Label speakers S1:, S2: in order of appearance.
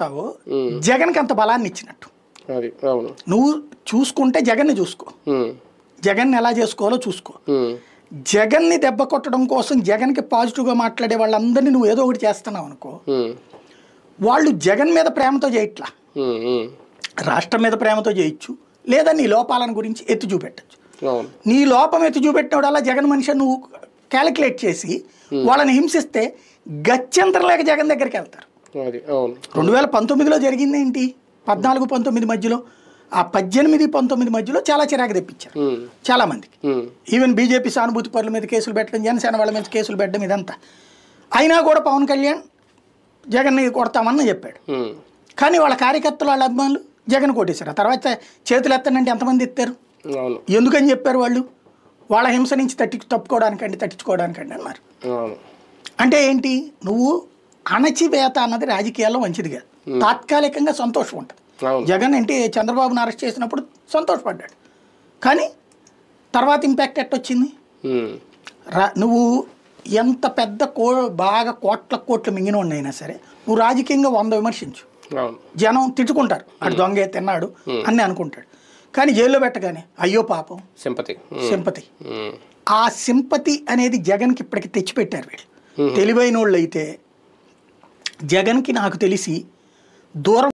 S1: తావో జగన్కి అంత బలాన్ని ఇచ్చినట్టు.
S2: అది అవును.
S1: నువ్వు చూసుకుంటే జగన్ని చూసుకో, జగన్ని ఎలా చేసుకోవాలో చూసుకో. జగన్ని దెబ్బ కొట్టడం కోసం జగన్కి పాజిటివ్గా మాట్లాడే వాళ్ళందరినీ నువ్వు ఏదో ఒకటి చేస్తున్నావు అనుకో, వాళ్ళు జగన్ మీద ప్రేమతో చేయట్లా, రాష్ట్రం మీద ప్రేమతో చేయొచ్చు, లేదా నీ లోపాలను గురించి ఎత్తి చూపెట్టచ్చు. నీ లోపం ఎత్తి చూపెట్టినోడల్లా జగన్ మనిషి నువ్వు క్యాలిక్యులేట్ చేసి వాళ్ళని హింసిస్తే గత్యంతరం లేక జగన్ దగ్గరికి వెళ్తారు. 2019లో జరిగింది ఏంటి, 14-19 మధ్యలో, ఆ 18-19 మధ్యలో చాలా చిరాకు తెప్పించారు చాలా మందికి. ఈవెన్ బీజేపీ సానుభూతి పరుల మీద కేసులు పెట్టడం, జనసేన వాళ్ళ మీద కేసులు పెట్టడం, ఇదంతా అయినా కూడా పవన్ కళ్యాణ్ జగన్ని కొడతామని చెప్పాడు. కానీ వాళ్ళ కార్యకర్తలు వాళ్ళ అభిమానులు జగన్ కొట్టేశారు. ఆ తర్వాత చేతులు ఎత్తండి ఎంతమంది ఎత్తారు, ఎందుకని చెప్పారు వాళ్ళు, వాళ్ళ హింస నుంచి తట్టించుకోవడానికండి అన్నారు. అంటే ఏంటి, నువ్వు అణచివేత అన్నది రాజకీయాల్లో మంచిది కాదు. తాత్కాలికంగా సంతోషం ఉంటుంది. జగన్ అంటే చంద్రబాబును అరెస్ట్ చేసినప్పుడు సంతోషపడ్డాడు, కానీ తర్వాత ఇంపాక్ట్ ఎట్టొచ్చింది. నువ్వు ఎంత పెద్ద బాగా కోట్లు మింగిన అయినా సరే నువ్వు రాజకీయంగా 100 విమర్శించు, జనం తిట్టుకుంటారు, అటు దొంగే తిన్నాడు అని అనుకుంటాడు. కానీ జైల్లో పెట్టగానే అయ్యో పాపం సింపతి, ఆ సింపతి అనేది జగన్కి ఇప్పటికి తెచ్చిపెట్టారు వీళ్ళు. తెలివైన వాళ్ళు అయితే జగన్కి నాకు తెలిసి దూరం